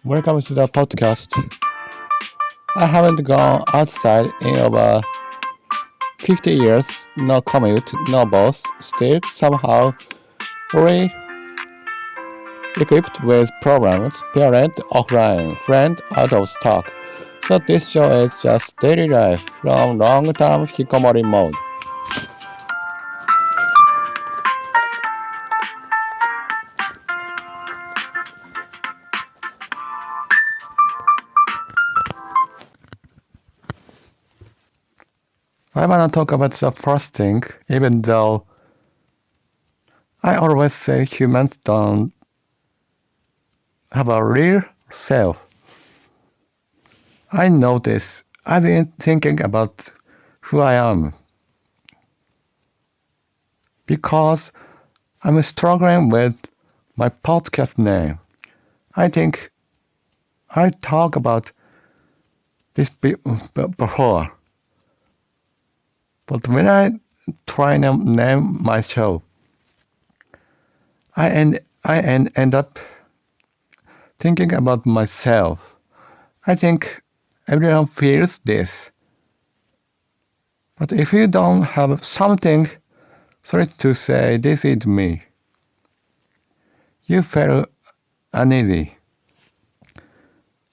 Welcome to the podcast. I haven't gone outside in over 50 years, no commute, no boss, still somehow fully equipped with programs, parent offline, friend out of stock. So this show is just daily life from long-term hikomori mode. I wanna talk about the first thing, even though I always say humans don't have a real self. I know this. I've been thinking about who I am because I'm struggling with my podcast name. I think I talked about this before. But when I try to name my show, I end up thinking about myself. I think everyone feels this. But if you don't have something solid to say, this is me, you feel uneasy.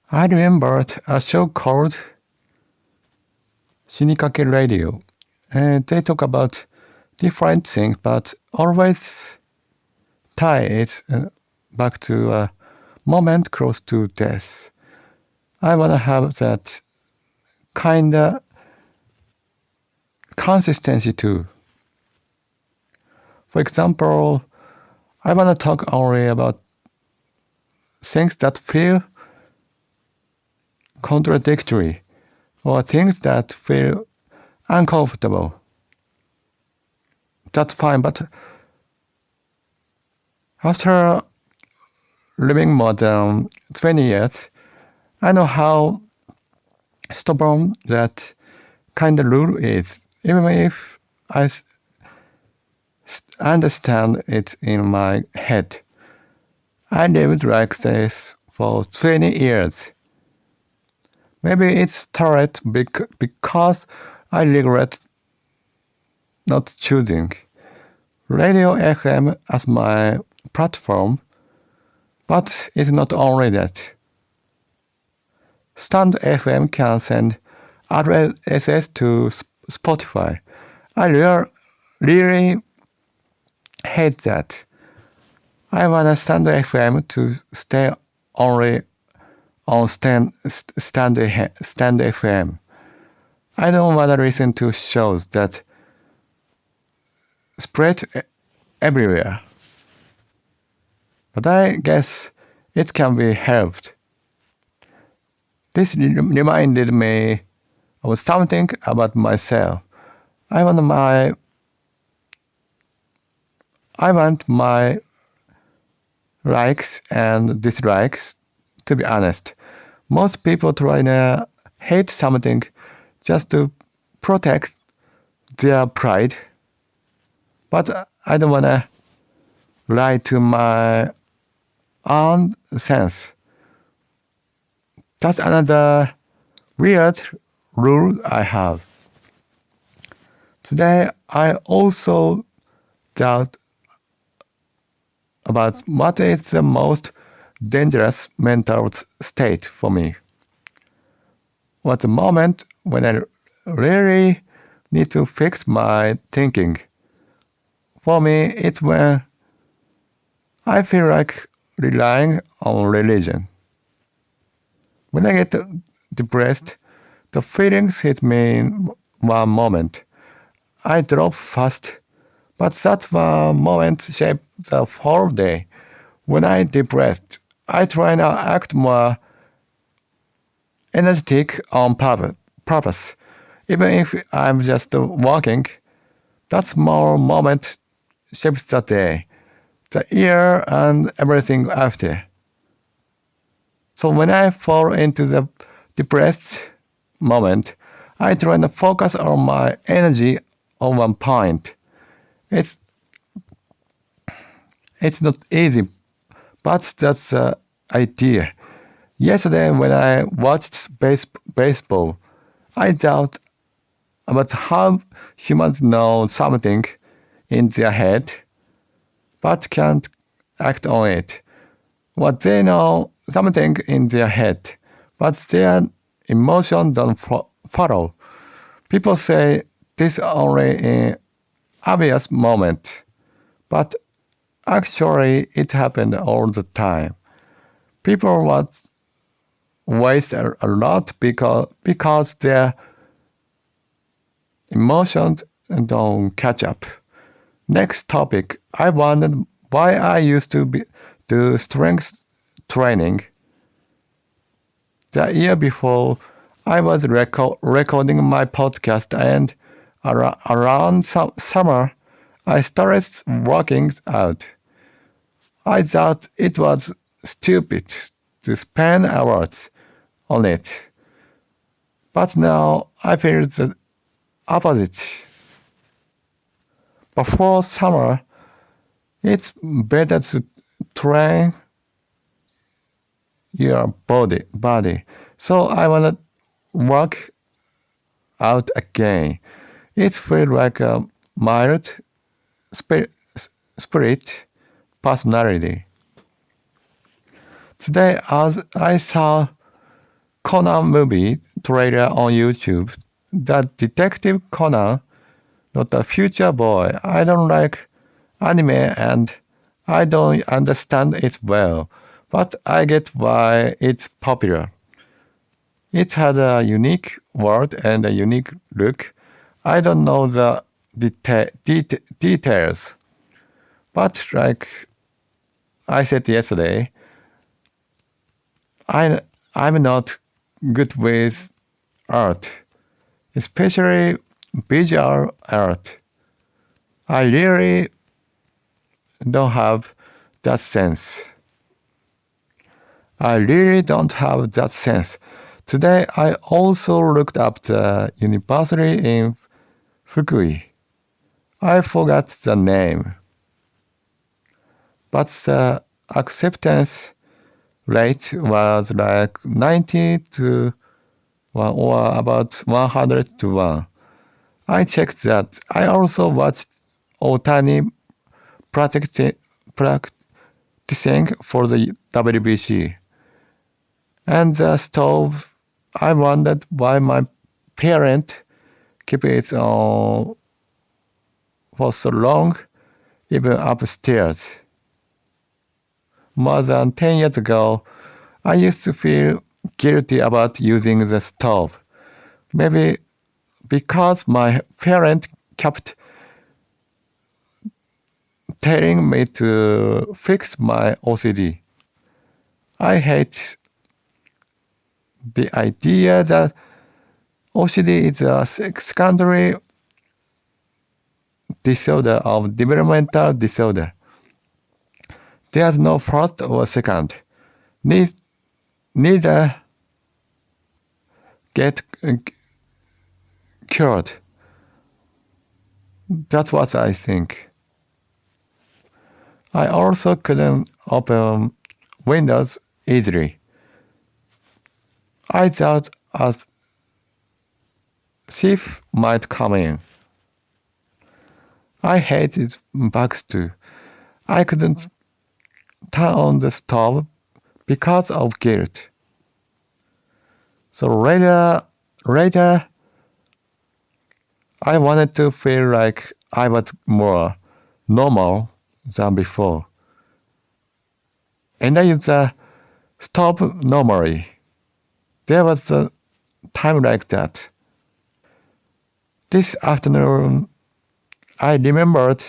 I remembered a show called Shinikake Radio. And they talk about different things, but always tie it back to a moment close to death. I want to have that kind of consistency too. For example, I want to talk only about things that feel contradictory or things that feel uncomfortable. That's fine, but after living more than 20 years, I know how stubborn that kind of rule is, even if I understand it in my head. I lived like this for 20 years. Maybe it started because I regret not choosing Radio FM as my platform, but it's not only that. Stand FM can send RSS to Spotify. I really hate that. I want Stand FM to stay only on Stand FM. I don't want to listen to shows that spread everywhere. But I guess it can be helped. This reminded me of something about myself. I want my likes and dislikes to be honest. Most people try to hate something just to protect their pride. But I don't want to lie to my own sense. That's another weird rule I have. Today, I also doubt about what is the most dangerous mental state for me. What's the moment when I really need to fix my thinking? For me, it's when I feel like relying on religion. When I get depressed, the feelings hit me in one moment. I drop fast, but that one moment shapes the whole day. When I'm depressed, I try to act more energetic on purpose. Even if I'm just walking, that small moment shapes the day, the year, and everything after. So when I fall into the depressed moment, I try to focus on my energy on one point. It's not easy, but that's the idea. Yesterday, when I watched baseball, I thought about how humans know something in their head, but can't act on it. What they know something in their head, but their emotions don't follow. People say this only in obvious moment, but actually it happened all the time. People waste a lot because their emotions don't catch up. Next topic. I wondered why I used to do strength training. The year before, I was recording my podcast, and around summer, I started working out. I thought it was stupid to spend hours on it. But now I feel the opposite. Before summer, it's better to train your body. So I wanna work out again. It feels like a mild spirit personality. Today, as I saw Conan movie trailer on YouTube, that Detective Conan, not a future boy. I don't like anime and I don't understand it well, but I get why it's popular. It has a unique world and a unique look. I don't know the details, but like I said yesterday, I'm not good with art, especially visual art. I really don't have that sense. I really don't have that sense. Today, I also looked up the university in Fukui. I forgot the name, but the acceptance rate was like 90 to 1 or about 100 to 1. I checked that. I also watched Otani practicing for the WBC. And the stove, I wondered why my parents keep it on for so long, even upstairs. More than 10 years ago, I used to feel guilty about using the stove. Maybe because my parents kept telling me to fix my OCD. I hate the idea that OCD is a secondary disorder of developmental disorder. There's no first or second. Neither get cured. That's what I think. I also couldn't open Windows easily. I thought a thief might come in. I hated bugs too. I couldn't turn on the stove because of guilt. So later, I wanted to feel like I was more normal than before. And I used the stove normally. There was a time like that. This afternoon, I remembered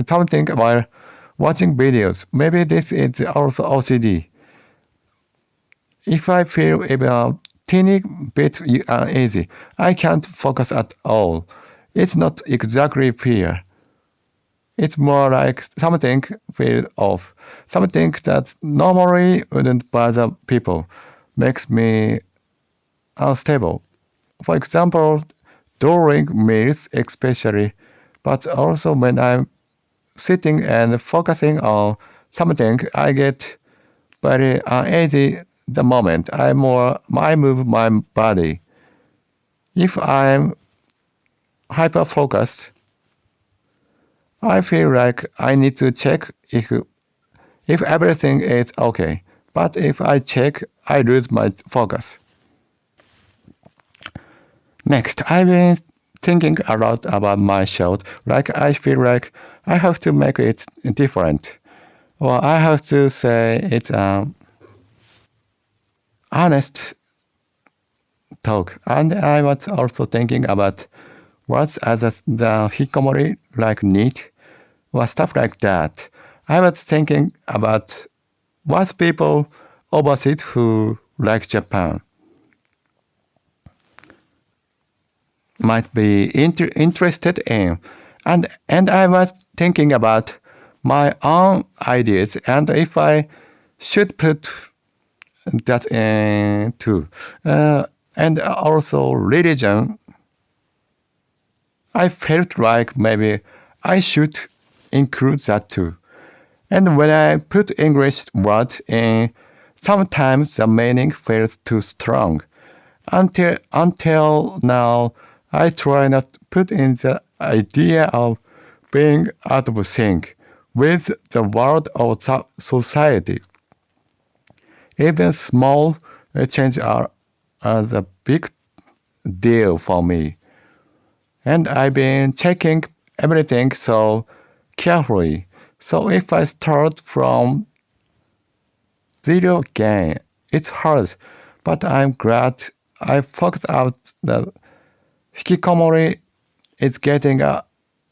something while watching videos. Maybe this is also OCD. If I feel even a teeny bit uneasy, I can't focus at all. It's not exactly fear. It's more like something feels off. Something that normally wouldn't bother people makes me unstable. For example, during meals especially, but also when I'm sitting and focusing on something, I get very uneasy the moment. I move my body. If I'm hyper-focused, I feel like I need to check if everything is okay. But if I check, I lose my focus. Next, I've been thinking a lot about my show. Like I feel like I have to make it different. Or I have to say it's honest talk. And I was also thinking about words as the hikomori, like neat, or stuff like that. I was thinking about what people overseas who like Japan might be interested in. And I was thinking about my own ideas and if I should put that in too. And also religion. I felt like maybe I should include that too. And when I put English words in, sometimes the meaning feels too strong. Until now, I try not to put in the idea of being out of sync with the world of society. Even small changes are the big deal for me. And I've been checking everything so carefully. So if I start from zero again, it's hard. But I'm glad I figured out that hikikomori is getting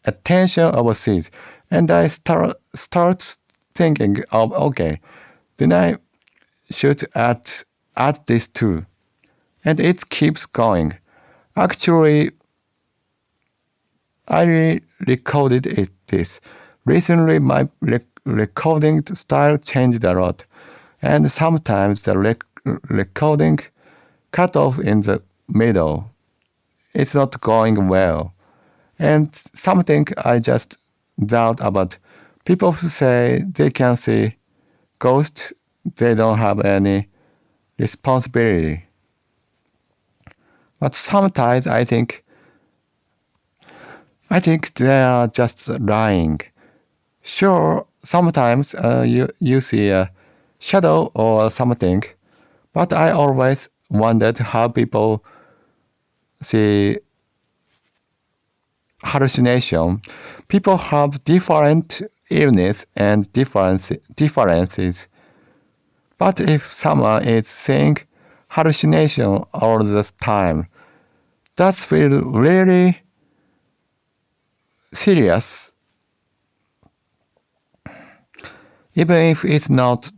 attention overseas. And I start thinking of, okay, then I should add this too. And it keeps going. Actually, I recorded this. Recently, my recording style changed a lot. And sometimes the recording cut off in the middle. It's not going well. And something I just doubt about. People who say they can see ghosts, they don't have any responsibility. But sometimes I think they are just lying. Sure, sometimes you see a shadow or something, but I always wondered how people see hallucination. People have different illness and differences. But if someone is seeing hallucination all the time, that feels really serious. Even if it's not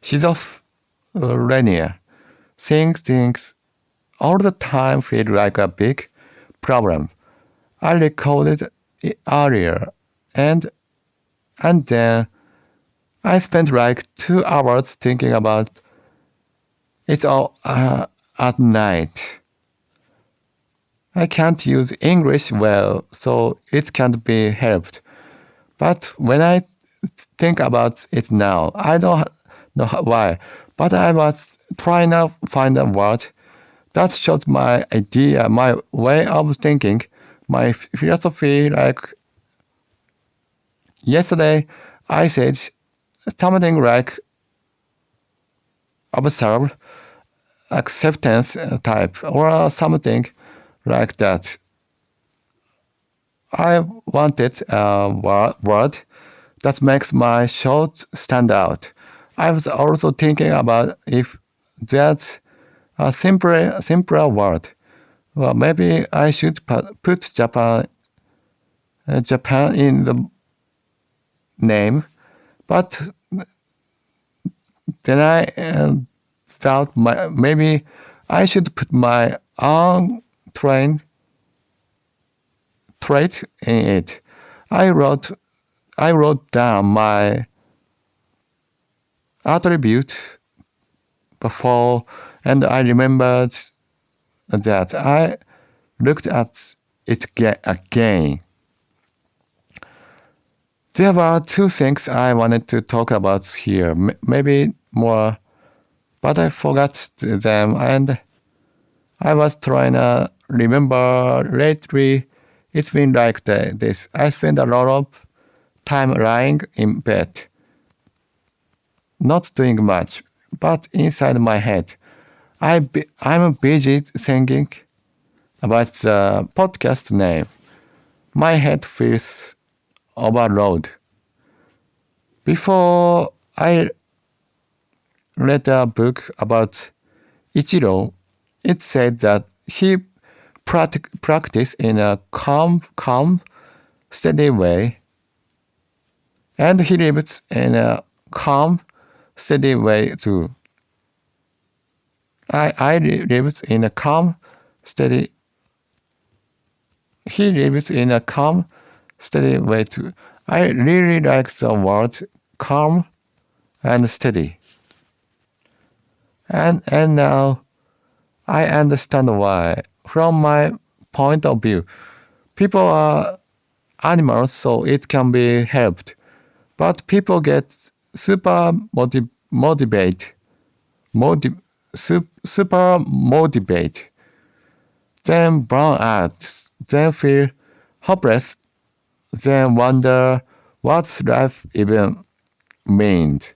schizophrenia, seeing things all the time feel like a big problem. I recorded it earlier, and then I spent like 2 hours thinking about it all at night. I can't use English well, so it can't be helped. But when I think about it now, I don't know why. But I was trying to find a word that shows my idea, my way of thinking, my philosophy. Like yesterday, I said something like observe, acceptance type, or something like that. I wanted a word that makes my show stand out. I was also thinking about if there's a simpler word. Well, maybe I should put Japan in the name, but then I thought maybe I should put my own trait in it. I wrote down my attribute before, and I remembered that I looked at it again. There were 2 things I wanted to talk about here, maybe more but I forgot them and I was trying to remember lately. It's been like this. I spend a lot of time lying in bed, not doing much, but inside my head, I'm busy thinking about the podcast name. My head feels overloaded. Before I read a book about Ichiro, it said that he practiced in a calm, steady way, and he lived in a calm, steady way too. I lived in a calm, steady. He lived in a calm, steady way too. I really like the word calm and steady. And now I understand why. From my point of view, people are animals, so it can be helped. But people get super motivate, super motivate, then burn out, then feel hopeless, then wonder what's life even means.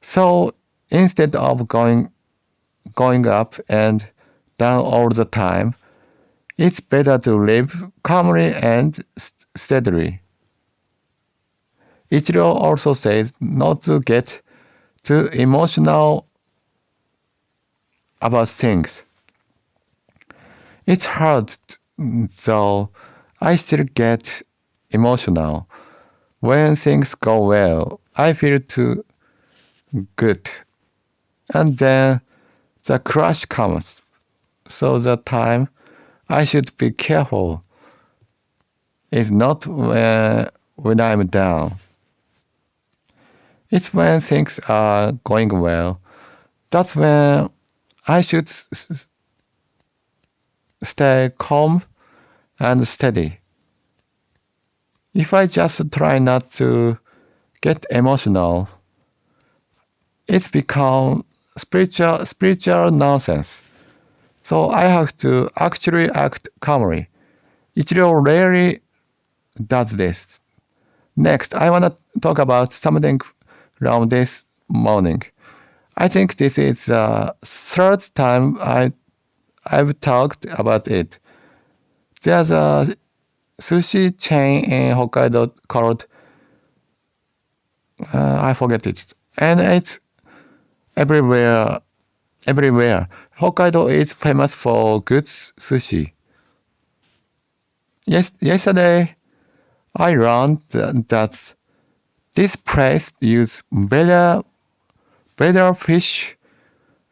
So instead of going up and down all the time, it's better to live calmly and steadily. Ichiro also says not to get too emotional about things. It's hard, though. I still get emotional. When things go well, I feel too good. And then the crash comes. So the time I should be careful is not when I'm down. It's when things are going well. That's when I should stay calm and steady. If I just try not to get emotional, it's become spiritual nonsense. So I have to actually act calmly. Ichiro rarely does this. Next, I want to talk about something from this morning. I think this is the third time I've talked about it. There's a sushi chain in Hokkaido called I forget it, and it's everywhere. Everywhere. Hokkaido is famous for good sushi. Yesterday, I learned that this place uses better fish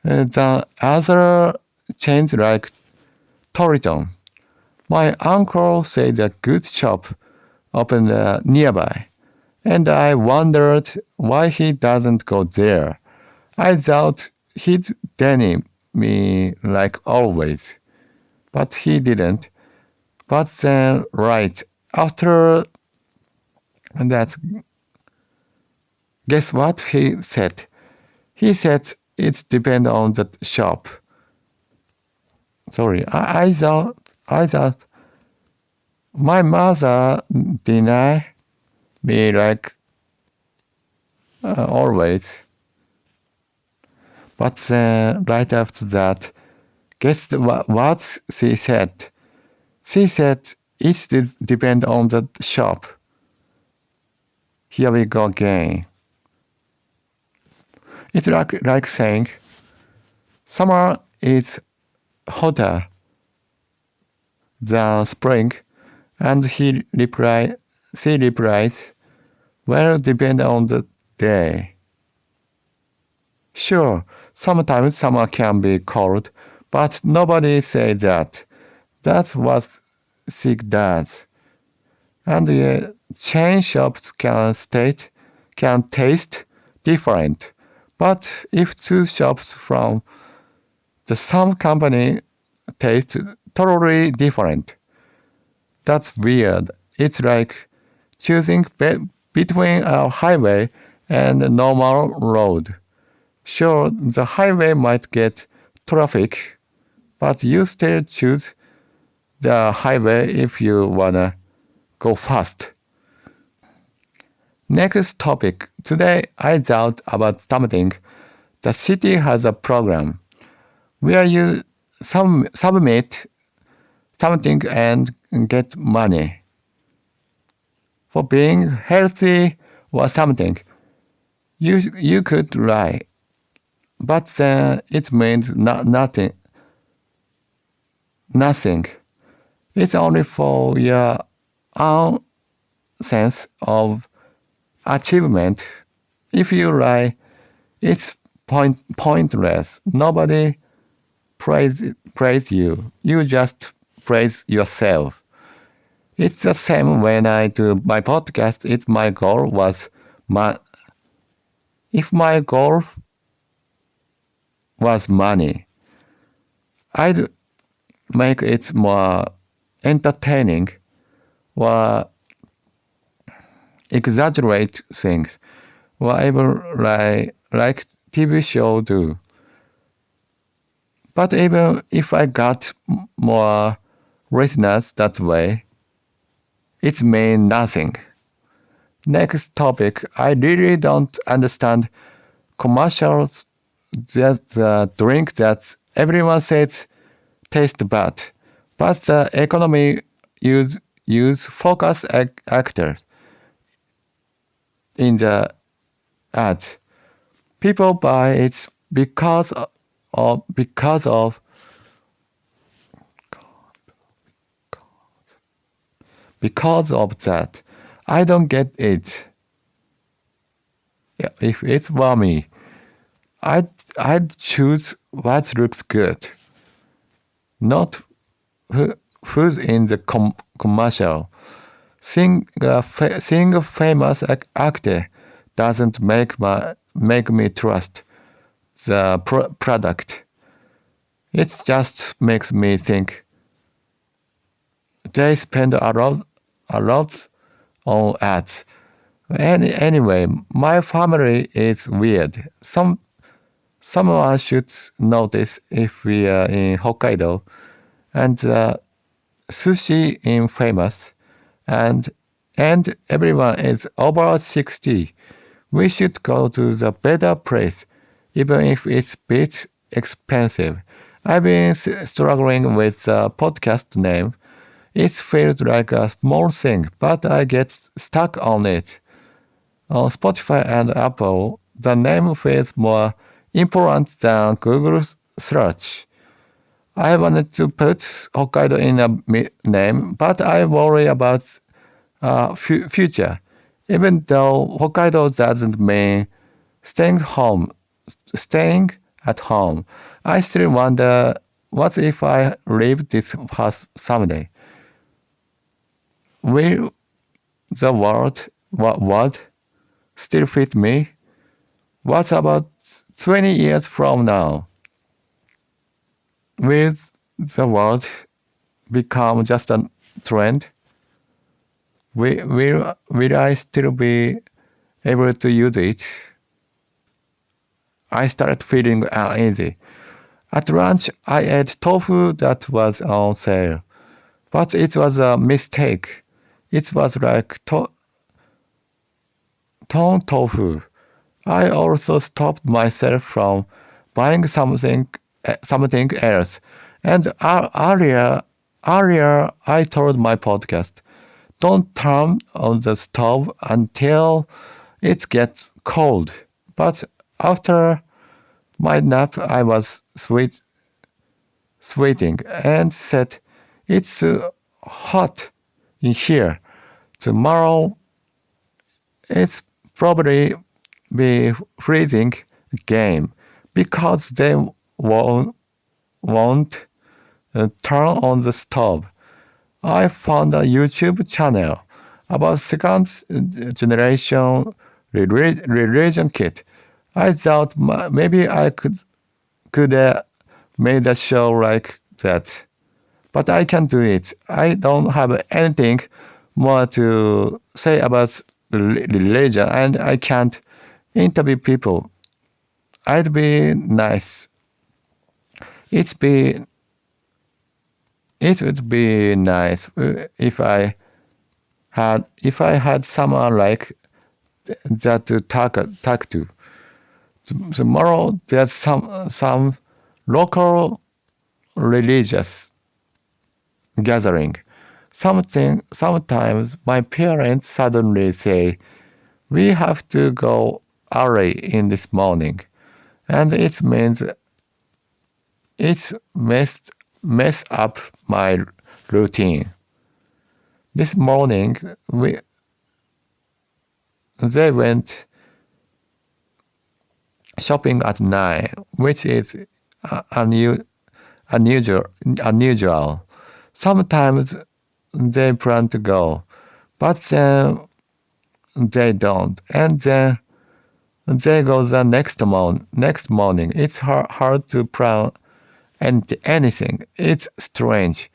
than other chains like Torito. My uncle said a good shop opened nearby, and I wondered why he doesn't go there. I thought he'd deny me like always, but he didn't. But then, right after that, guess what he said? He said it depends on the shop. Sorry, I thought my mother denied me like always. But then, right after that, guess what she said? She said it depends on the shop. Here we go again. It's like saying summer is hotter than spring, and she replies, well, depend on the day. Sure, sometimes summer can be cold, but nobody says that. That's what she does. And chain shops can taste different. But if two shops from the same company taste totally different, that's weird. It's like choosing between a highway and a normal road. Sure, the highway might get traffic, but you still choose the highway if you wanna go fast. Next topic. Today I thought about something. The city has a program where you submit something and get money for being healthy or something. You could lie, but then it means nothing. Nothing. It's only for your own sense of achievement. If you lie, it's pointless. Nobody praise you. You just praise yourself. It's the same when I do my podcast. If my goal was money, I'd make it more entertaining or exaggerate things, or even like TV show do. But even if I got more listeners that way, it means nothing. Next topic. I really don't understand commercials that the drink that everyone says tastes bad, but the economy use focus actors in the ads. People buy it because of that. I don't get it. If it's for me, I'd choose what looks good, not who's in the commercial. Seeing a famous actor doesn't make me trust the product. It just makes me think they spend a lot on ads. Anyway, my family is weird. Someone should notice if we are in Hokkaido and sushi is famous and everyone is over 60. We should go to the better place, even if it's a bit expensive. I've been struggling with the podcast name. It feels like a small thing, but I get stuck on it. On Spotify and Apple, the name feels more important than Google search. I wanted to put Hokkaido in a name, but I worry about future. Even though Hokkaido doesn't mean staying at home, I still wonder what if I leave this house someday? Will the world still fit me? What about 20 years from now? Will the world become just a trend? Will I still be able to use it? I started feeling uneasy. At lunch, I ate tofu that was on sale, but it was a mistake. It was like ton tofu. I also stopped myself from buying something else. And earlier I told my podcast, don't turn on the stove until it gets cold. But after my nap, I was sweating and said, it's hot in here. Tomorrow, it's probably be freezing again because they won't turn on the stove. I found a YouTube channel about second generation religion kit. I thought maybe I could made a show like that, but I can't do it. I don't have anything more to say about religion, and I can't interview people. I'd be nice. It be it would be nice if I had someone like that to talk to. Tomorrow there's some local religious gathering. Sometimes my parents suddenly say, we have to go early in this morning, and it means it mess up my routine. This morning they went shopping at 9, which is unusual. Sometimes they plan to go, but then they don't, and then they go the next morning. It's hard to plan anything. It's strange.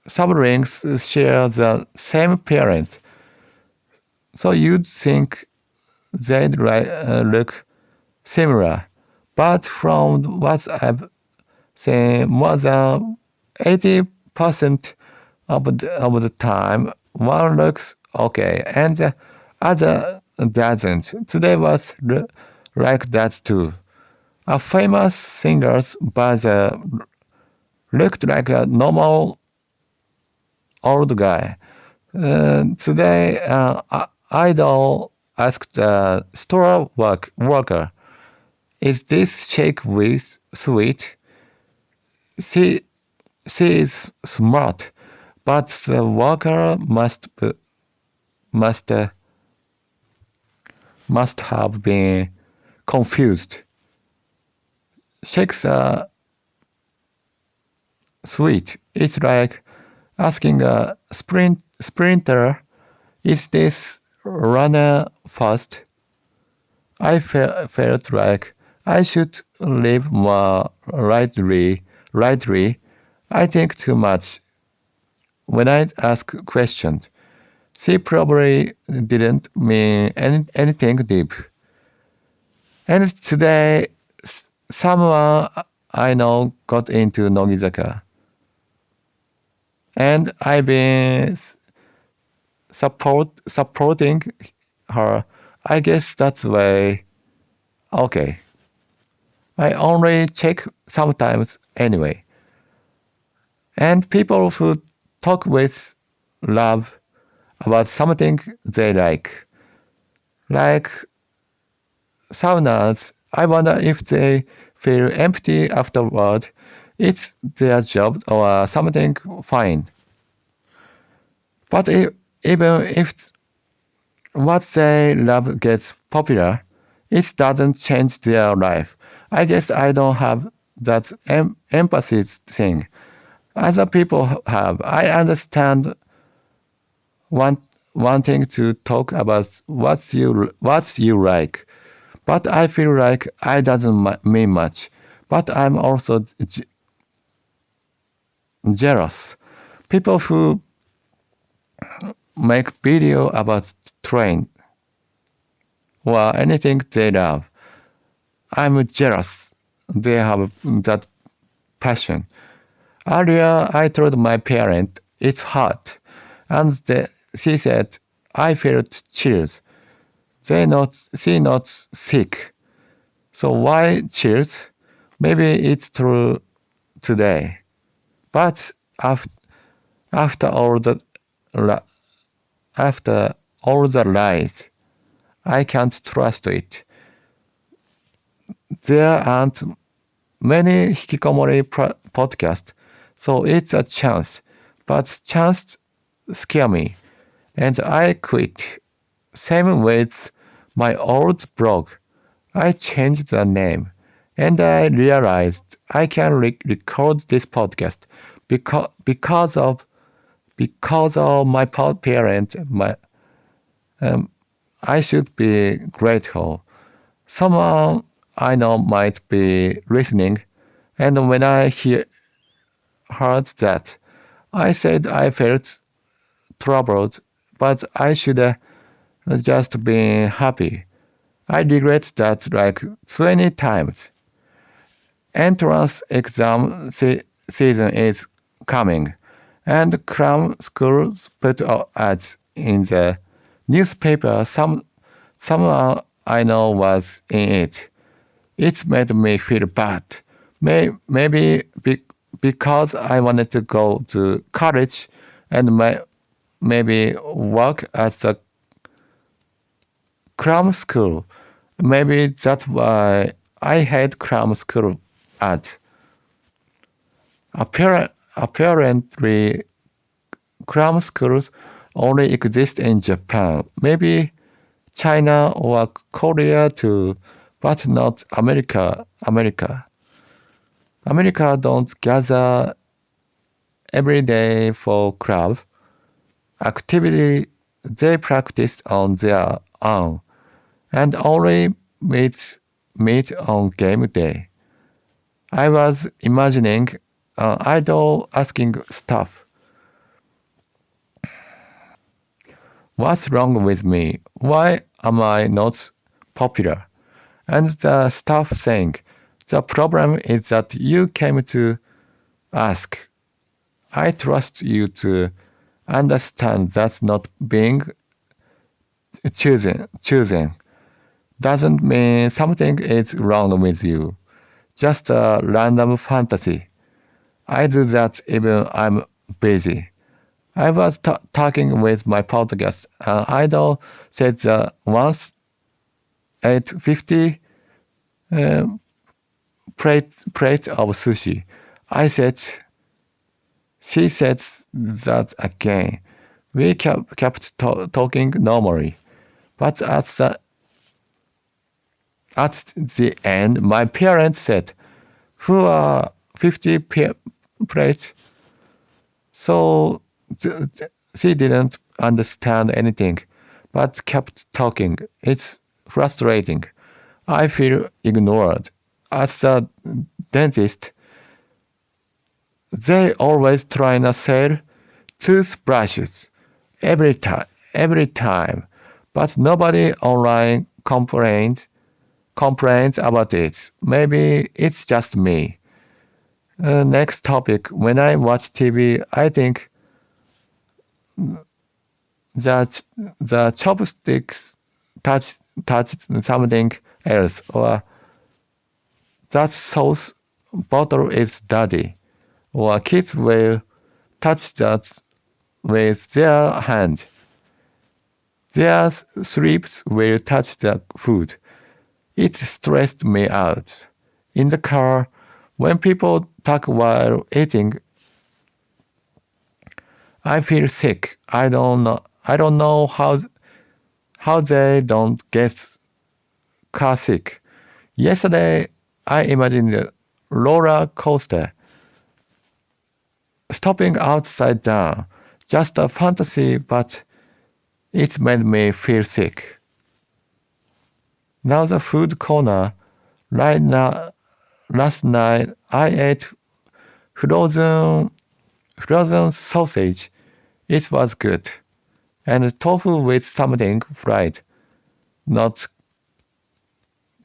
Siblings share the same parent, so you'd think they'd look similar. But from what I've seen, more than 80% of the time, one looks okay and the other doesn't. Today was like that too. A famous singer's brother looked like a normal old guy. Today, Idol asked the store worker, "Is this shake with sweet?" She, she is smart, but the worker must must have been confused. Shakes are sweet. It's like asking a sprinter, "Is this runner fast?" I felt like I should live more lightly. I think too much when I ask questions. She probably didn't mean anything deep. And today, someone I know got into Nogizaka. And I've been supporting her. I guess that's way okay. I only check sometimes anyway. And people who talk with love about something they like saunas, I wonder if they feel empty afterward. It's their job or something fine. But even if what they love gets popular, it doesn't change their life. I guess I don't have that empathy thing. Other people have. I understand wanting to talk about what you like, but I feel like I doesn't mean much. But I'm also jealous. People who make video about train or anything they love. I'm jealous they have that passion. Earlier, I told my parent it's hot, and she said I felt chills. She not sick. So why chills? Maybe it's true today. But after all the after all the lies, I can't trust it. There aren't many hikikomori podcasts, so it's a chance. But chance scare me, and I quit. Same with my old blog. I changed the name, and I realized I can record this podcast because of my parent. I should be grateful. Someone I know might be listening, and when I heard that, I said I felt troubled, but I should just be happy. I regret that like 20 times. Entrance exam season is coming, and cram schools put ads in the newspaper. Someone I know was in it. It made me feel bad. Maybe because I wanted to go to college and maybe work at the cram school. Maybe that's why I hate cram school at. Apparently, cram schools only exist in Japan. Maybe China or Korea too, but not America. America don't gather every day for club activity. They practice on their own and only meet on game day. I was imagining an idol asking staff, "What's wrong with me? Why am I not popular?" And the staff saying, "The problem is that you came to ask. I trust you to understand that not being chosen doesn't mean something is wrong with you. Just a random fantasy. I do that even I'm busy." I was talking with my podcast. An idol said that once ate 50 uh, plate of sushi. I said, she said that again. We kept talking normally. But at the end, my parents said, "Who are 50 plates?" So she didn't understand anything, but kept talking. It's frustrating. I feel ignored. As a dentist, they always trying to sell toothbrushes every time, but nobody online complains about it. Maybe it's just me. Next topic. When I watch TV, I think that the chopsticks touch something else, or that sauce bottle is dirty, or kids will touch that with their hand. Their sleeves will touch the food. It stressed me out. In the car, when people talk while eating, I feel sick. I don't know how they don't get car sick. Yesterday, I imagined a roller coaster stopping upside down. Just a fantasy, but it made me feel sick. Now the food corner. Right now, last night I ate frozen sausage. It was good. And tofu with something fried, not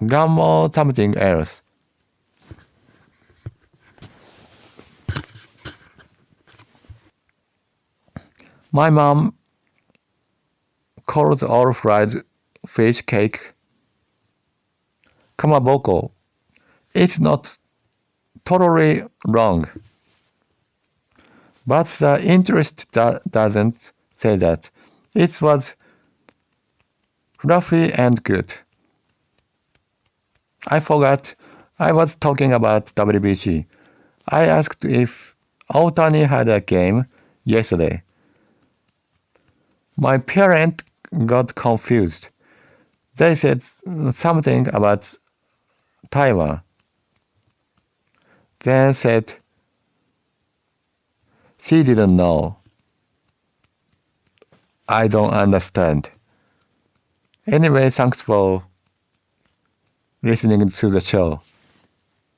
gum or something else. My mom calls all fried fish cake kamaboko. It's not totally wrong, but the interest doesn't say that. It was fluffy and good. I forgot I was talking about WBC. I asked if Otani had a game yesterday. My parents got confused. They said something about Taiwan. Then said she didn't know. I don't understand. Anyway, thanks for listening to the show.